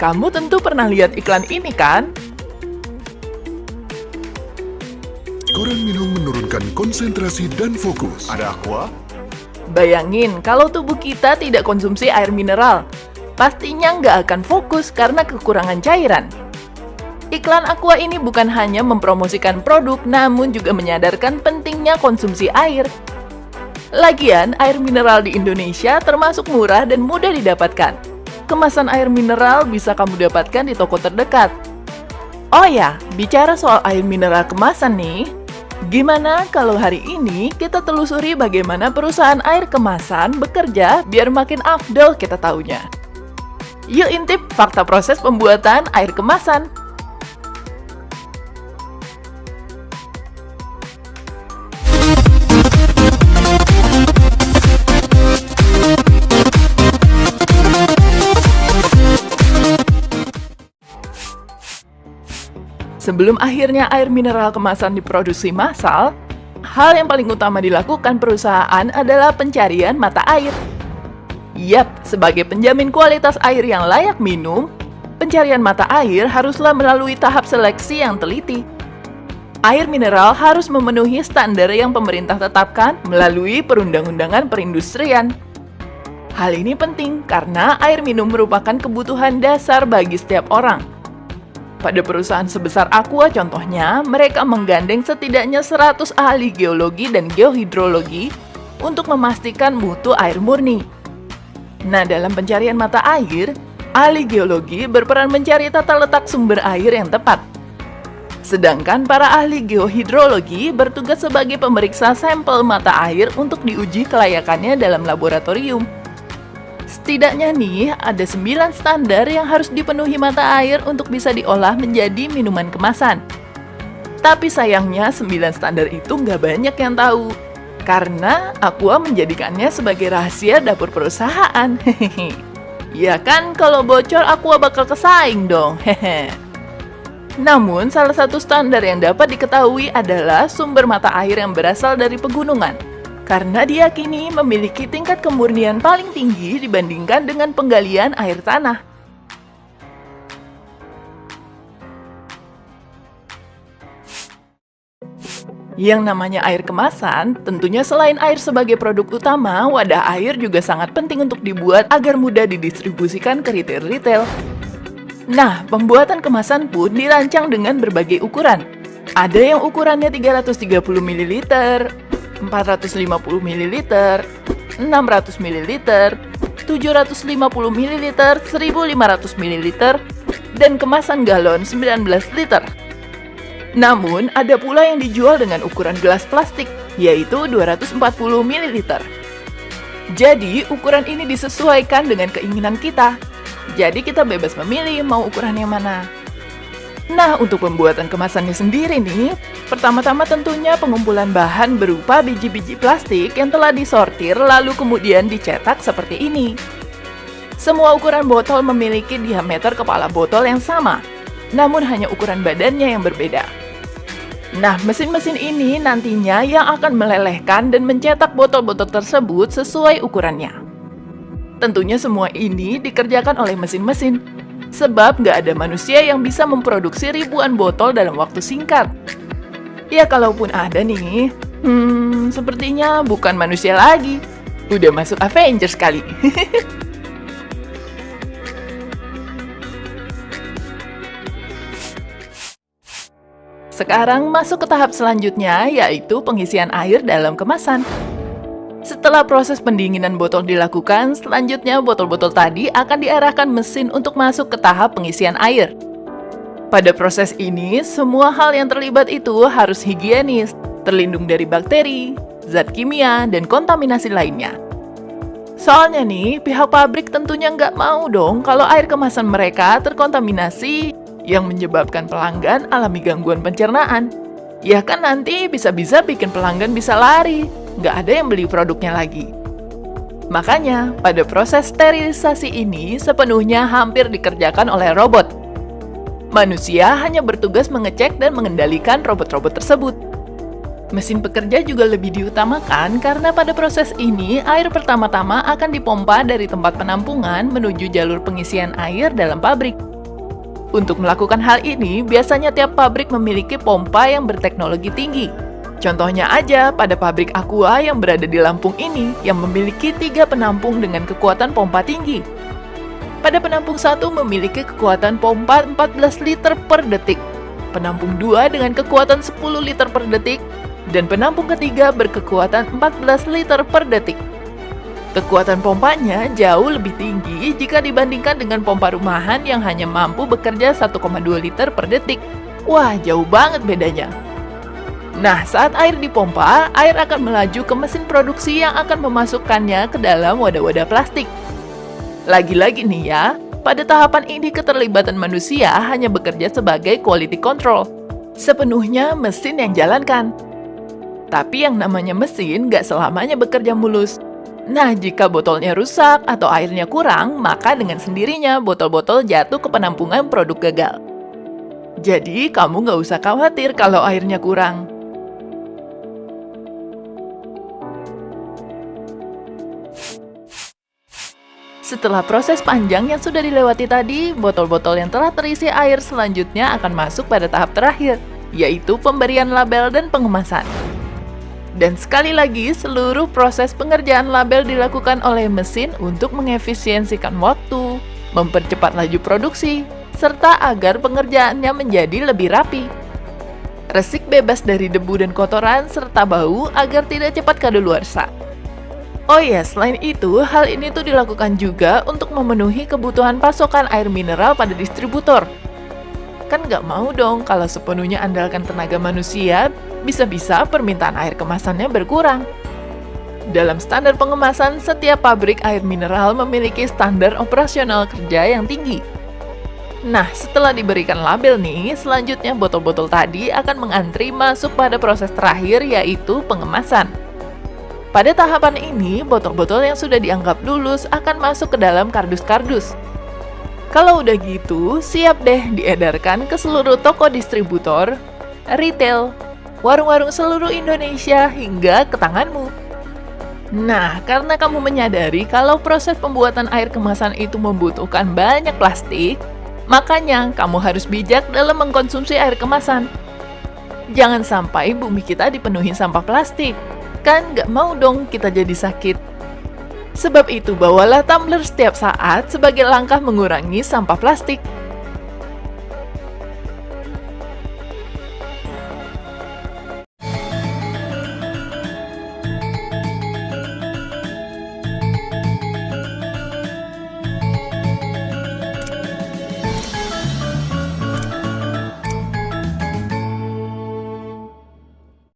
Kamu tentu pernah lihat iklan ini kan? Koran minum menurunkan konsentrasi dan fokus. Ada aqua? Bayangin kalau tubuh kita tidak konsumsi air mineral. Pastinya nggak akan fokus karena kekurangan cairan. Iklan Aqua ini bukan hanya mempromosikan produk, namun juga menyadarkan pentingnya konsumsi air. Lagian, air mineral di Indonesia termasuk murah dan mudah didapatkan. Kemasan air mineral bisa kamu dapatkan di toko terdekat. Oh ya, bicara soal air mineral kemasan nih, gimana kalau hari ini kita telusuri bagaimana perusahaan air kemasan bekerja biar makin afdol kita taunya. Yuk intip fakta proses pembuatan air kemasan. Sebelum akhirnya air mineral kemasan diproduksi massal, hal yang paling utama dilakukan perusahaan adalah pencarian mata air. Yap, sebagai penjamin kualitas air yang layak minum, pencarian mata air haruslah melalui tahap seleksi yang teliti. Air mineral harus memenuhi standar yang pemerintah tetapkan melalui perundang-undangan perindustrian. Hal ini penting karena air minum merupakan kebutuhan dasar bagi setiap orang. Pada perusahaan sebesar Aqua contohnya, mereka menggandeng setidaknya 100 ahli geologi dan geohidrologi untuk memastikan mutu air murni. Nah, dalam pencarian mata air, ahli geologi berperan mencari tata letak sumber air yang tepat. Sedangkan para ahli geohidrologi bertugas sebagai pemeriksa sampel mata air untuk diuji kelayakannya dalam laboratorium. Setidaknya nih, ada 9 standar yang harus dipenuhi mata air untuk bisa diolah menjadi minuman kemasan. Tapi sayangnya 9 standar itu nggak banyak yang tahu. Karena Aqua menjadikannya sebagai rahasia dapur perusahaan. Ya kan, kalau bocor Aqua bakal kesaing dong. Namun, salah satu standar yang dapat diketahui adalah sumber mata air yang berasal dari pegunungan. Karena diyakini memiliki tingkat kemurnian paling tinggi dibandingkan dengan penggalian air tanah. Yang namanya air kemasan, tentunya selain air sebagai produk utama, wadah air juga sangat penting untuk dibuat agar mudah didistribusikan ke retail-retail. Nah, pembuatan kemasan pun dirancang dengan berbagai ukuran. Ada yang ukurannya 330 ml, 450 ml, 600 ml, 750 ml, 1500 ml, dan kemasan galon 19 liter. Namun, ada pula yang dijual dengan ukuran gelas plastik, yaitu 240 ml. Jadi, ukuran ini disesuaikan dengan keinginan kita. Jadi, kita bebas memilih mau ukuran yang mana. Nah, untuk pembuatan kemasannya sendiri nih, pertama-tama tentunya pengumpulan bahan berupa biji-biji plastik yang telah disortir lalu kemudian dicetak seperti ini. Semua ukuran botol memiliki diameter kepala botol yang sama, namun hanya ukuran badannya yang berbeda. Nah, mesin-mesin ini nantinya yang akan melelehkan dan mencetak botol-botol tersebut sesuai ukurannya. Tentunya semua ini dikerjakan oleh mesin-mesin, sebab nggak ada manusia yang bisa memproduksi ribuan botol dalam waktu singkat. Ya kalaupun ada nih, sepertinya bukan manusia lagi. Udah masuk Avengers kali. Sekarang masuk ke tahap selanjutnya, yaitu pengisian air dalam kemasan. Setelah proses pendinginan botol dilakukan, selanjutnya botol-botol tadi akan diarahkan mesin untuk masuk ke tahap pengisian air. Pada proses ini, semua hal yang terlibat itu harus higienis, terlindung dari bakteri, zat kimia, dan kontaminasi lainnya. Soalnya nih, pihak pabrik tentunya nggak mau dong kalau air kemasan mereka terkontaminasi yang menyebabkan pelanggan alami gangguan pencernaan. Ya kan nanti bisa-bisa bikin pelanggan bisa lari, nggak ada yang beli produknya lagi. Makanya, pada proses sterilisasi ini sepenuhnya hampir dikerjakan oleh robot. Manusia hanya bertugas mengecek dan mengendalikan robot-robot tersebut. Mesin pekerja juga lebih diutamakan karena pada proses ini air pertama-tama akan dipompa dari tempat penampungan menuju jalur pengisian air dalam pabrik. Untuk melakukan hal ini, biasanya tiap pabrik memiliki pompa yang berteknologi tinggi. Contohnya aja pada pabrik Aqua yang berada di Lampung ini yang memiliki 3 penampung dengan kekuatan pompa tinggi. Pada penampung 1 memiliki kekuatan pompa 14 liter per detik, penampung 2 dengan kekuatan 10 liter per detik, dan penampung ketiga berkekuatan 14 liter per detik. Kekuatan pompanya jauh lebih tinggi jika dibandingkan dengan pompa rumahan yang hanya mampu bekerja 1,2 liter per detik. Wah, jauh banget bedanya. Nah, saat air dipompa, air akan melaju ke mesin produksi yang akan memasukkannya ke dalam wadah-wadah plastik. Lagi-lagi nih ya, pada tahapan ini keterlibatan manusia hanya bekerja sebagai quality control. Sepenuhnya mesin yang jalankan. Tapi yang namanya mesin nggak selamanya bekerja mulus. Nah, jika botolnya rusak atau airnya kurang, maka dengan sendirinya botol-botol jatuh ke penampungan produk gagal. Jadi, kamu nggak usah khawatir kalau airnya kurang. Setelah proses panjang yang sudah dilewati tadi, botol-botol yang telah terisi air selanjutnya akan masuk pada tahap terakhir, yaitu pemberian label dan pengemasan. Dan sekali lagi, seluruh proses pengerjaan label dilakukan oleh mesin untuk mengefisiensikan waktu, mempercepat laju produksi, serta agar pengerjaannya menjadi lebih rapi. Resik bebas dari debu dan kotoran serta bau agar tidak cepat kadaluarsa. Oh iya, selain itu, hal ini tuh dilakukan juga untuk memenuhi kebutuhan pasokan air mineral pada distributor. Kan nggak mau dong kalau sepenuhnya andalkan tenaga manusia, bisa-bisa permintaan air kemasannya berkurang. Dalam standar pengemasan, setiap pabrik air mineral memiliki standar operasional kerja yang tinggi. Nah, setelah diberikan label nih, selanjutnya botol-botol tadi akan mengantri masuk pada proses terakhir, yaitu pengemasan. Pada tahapan ini, botol-botol yang sudah dianggap lulus akan masuk ke dalam kardus-kardus. Kalau udah gitu, siap deh diedarkan ke seluruh toko distributor, retail, warung-warung seluruh Indonesia hingga ke tanganmu. Nah, karena kamu menyadari kalau proses pembuatan air kemasan itu membutuhkan banyak plastik, makanya kamu harus bijak dalam mengkonsumsi air kemasan. Jangan sampai bumi kita dipenuhi sampah plastik. Kan nggak mau dong kita jadi sakit. Sebab itu, bawalah tumbler setiap saat sebagai langkah mengurangi sampah plastik.